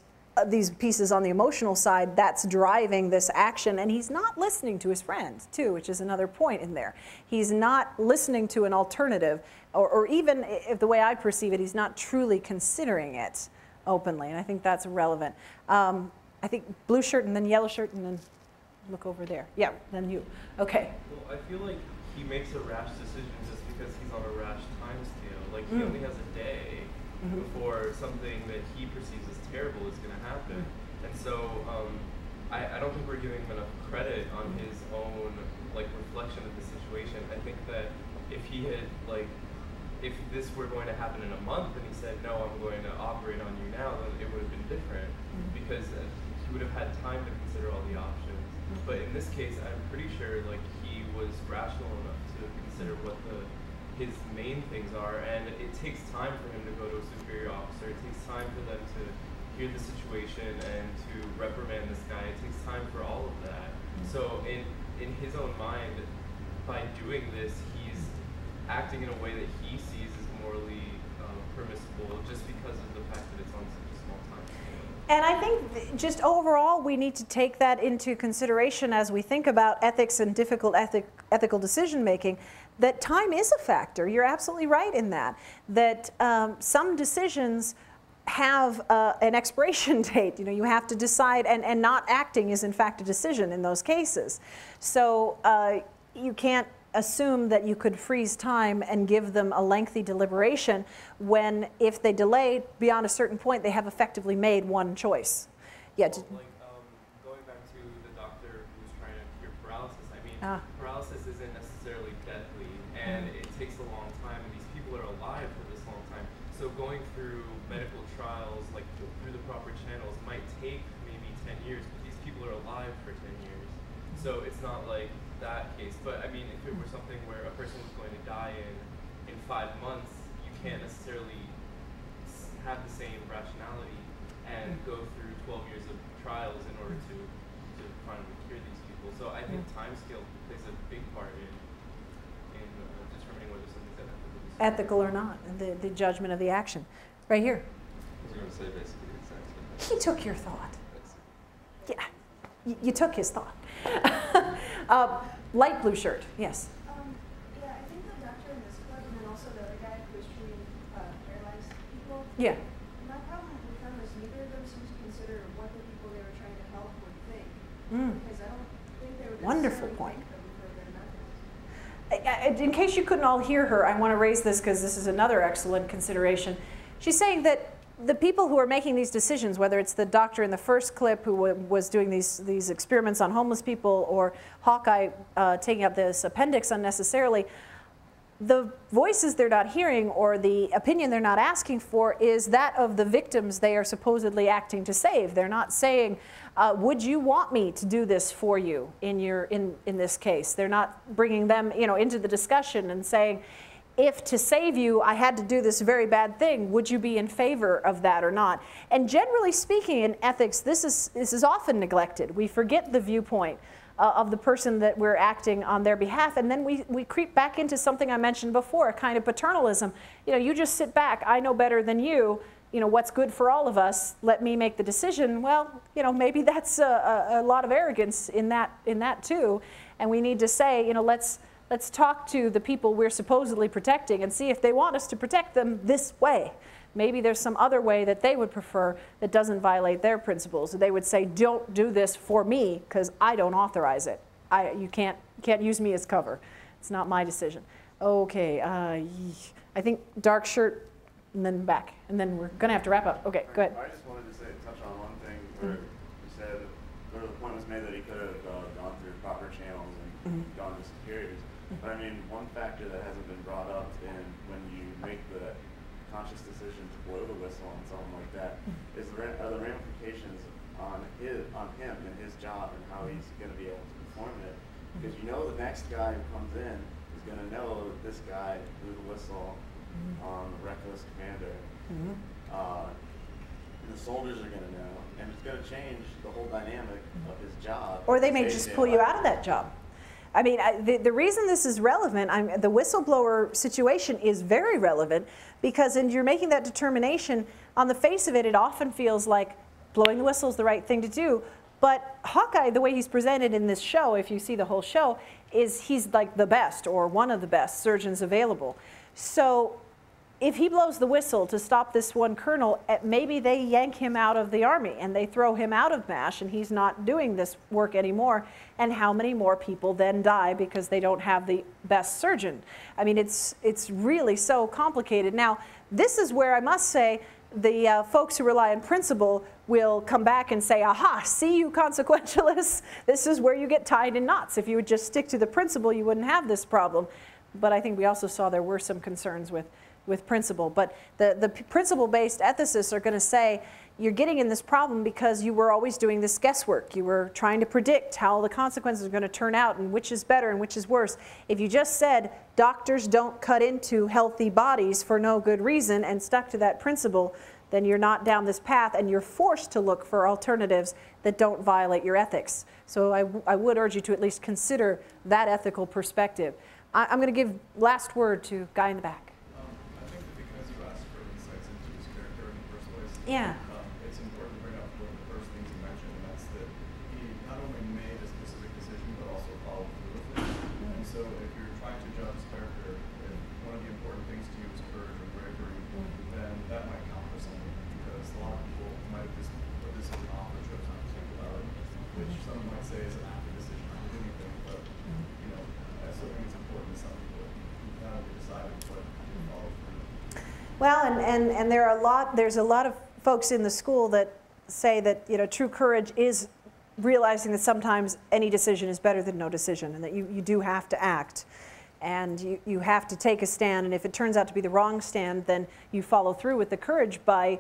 pieces on the emotional side, that's driving this action, and he's not listening to his friends too, which is another point in there. He's not listening to an alternative, or even if the way I perceive it, he's not truly considering it openly, and I think that's relevant. I think blue shirt and then yellow shirt and then look over there. Yeah, then you. Okay. Well, I feel like he makes a rash decision just because he's on a rash time scale. Like he only has a day before something that he perceives as terrible is going to happen. And so I don't think we're giving him enough credit on his own like reflection of the situation. I think that if he had if this were going to happen in a month and he said, no, I'm going to operate on you now, then it would have been different because he would have had time to consider all the options. But in this case, I'm pretty sure like he was rational enough to consider what his main things are, and it takes time for him to go to a superior officer. It takes time for them to hear the situation and to reprimand this guy. It takes time for all of that. So in his own mind, by doing this, he's acting in a way that he sees as morally permissible just because of the fact that it's on such a small time scale. And I think just overall, we need to take that into consideration as we think about ethics and difficult ethical decision making, that time is a factor. You're absolutely right in that. That some decisions have an expiration date. You know, you have to decide, and not acting is in fact a decision in those cases. So you can't assume that you could freeze time and give them a lengthy deliberation when, if they delay beyond a certain point, they have effectively made one choice. Yeah. Going back to the doctor who's trying to cure paralysis, I mean, paralysis isn't necessarily deathly, and it takes a long time, and these people are alive for this long time. So going through medical trials, like through the proper channels, might take maybe 10 years, but these people are alive for 10 years. So it's not like that case. But I mean, if it were something where a person was going to die in 5 months, you can't necessarily have the same rationality and go through 12 years of trials in order to finally cure these people. So I think time scale plays a big part in determining whether something's ethical or not, the judgment of the action. Right here. I was going to say basically the exact same thing. He took your thought. Yeah, you took his thought. Light blue shirt, yes. Yeah, I think the doctor in this clip, and then also the other guy who was treating paralyzed people. Yeah. My problem with them is neither of them seem to consider what the people they were trying to help would think. Because I don't think they would Wonderful point. think them for their methods. In case you couldn't all hear her, I want to raise this because this is another excellent consideration. She's saying that the people who are making these decisions, whether it's the doctor in the first clip who was doing these experiments on homeless people, or Hawkeye taking out this appendix unnecessarily, the voices they're not hearing, or the opinion they're not asking for, is that of the victims they are supposedly acting to save. They're not saying, would you want me to do this for you in this case? They're not bringing them, into the discussion and saying, if to save you I had to do this very bad thing, would you be in favor of that or not? And generally speaking, in ethics, this is often neglected. We forget the viewpoint of the person that we're acting on their behalf, and then we creep back into something I mentioned before, a kind of paternalism. You just sit back, I know better than you, what's good for all of us, let me make the decision. Well, maybe that's a lot of arrogance in that too, and we need to say, let's talk to the people we're supposedly protecting and see if they want us to protect them this way. Maybe there's some other way that they would prefer that doesn't violate their principles. They would say, don't do this for me because I don't authorize it. You can't use me as cover. It's not my decision. Okay, I think dark shirt and then back. And then we're going to have to wrap up. Okay, go ahead. I just wanted to touch on one thing where you said, where the point was made that he could have gone through proper channels and gone to superiors. But I mean, one factor that hasn't been brought up in when you make the conscious decision to blow the whistle and something like that is are the ramifications on him and his job and how he's going to be able to perform it. Because the next guy who comes in is going to know that this guy blew the whistle on the reckless commander. And the soldiers are going to know, and it's going to change the whole dynamic of his job. Or they may just pull you out of that job. I mean, the reason this is relevant, the whistleblower situation is very relevant because you're making that determination. On the face of it, it often feels like blowing the whistle is the right thing to do. But Hawkeye, the way he's presented in this show, if you see the whole show, is he's like the best or one of the best surgeons available. So if he blows the whistle to stop this one colonel, maybe they yank him out of the army and they throw him out of MASH and he's not doing this work anymore. And how many more people then die because they don't have the best surgeon? I mean, it's really so complicated. Now, this is where I must say the folks who rely on principle will come back and say, aha, see you consequentialists, this is where you get tied in knots. If you would just stick to the principle, you wouldn't have this problem. But I think we also saw there were some concerns with principle. But the principle-based ethicists are going to say, you're getting in this problem because you were always doing this guesswork. You were trying to predict how the consequences are going to turn out and which is better and which is worse. If you just said, doctors don't cut into healthy bodies for no good reason and stuck to that principle, then you're not down this path and you're forced to look for alternatives that don't violate your ethics. So I would urge you to at least consider that ethical perspective. I'm going to give last word to guy in the back. I think that because you asked for insights into his character in the first place, yeah, it's important to bring up one of the first things you mentioned, and that's that he not only made a specific decision, but also followed through with it. And so if you're trying to judge his character, and one of the important things to you is courage or bravery, then that might count for something, because a lot of people might just put this as an offer chose not to think about it, which some might say is an active decision not to do anything, but I still think it's important to some people not only decided, but follow through. Well, and there's a lot of folks in the school that say that true courage is realizing that sometimes any decision is better than no decision, and that you do have to act, and you have to take a stand, and if it turns out to be the wrong stand, then you follow through with the courage by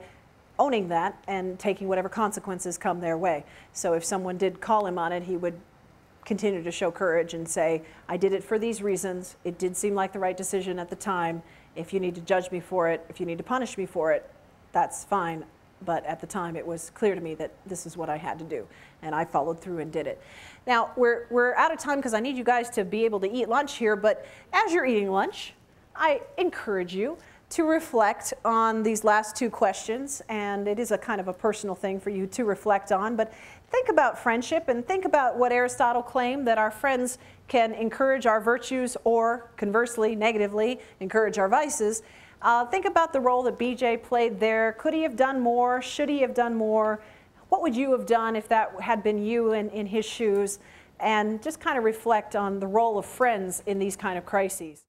owning that and taking whatever consequences come their way. So if someone did call him on it, he would continue to show courage and say, I did it for these reasons. It did seem like the right decision at the time. If you need to judge me for it, if you need to punish me for it, that's fine. But at the time, it was clear to me that this is what I had to do. And I followed through and did it. Now, we're out of time because I need you guys to be able to eat lunch here. But as you're eating lunch, I encourage you to reflect on these last two questions. And it is a kind of a personal thing for you to reflect on. But think about friendship and think about what Aristotle claimed, that our friends can encourage our virtues or, conversely, negatively, encourage our vices. Think about the role that BJ played there. Could he have done more? Should he have done more? What would you have done if that had been you in his shoes? And just kind of reflect on the role of friends in these kind of crises.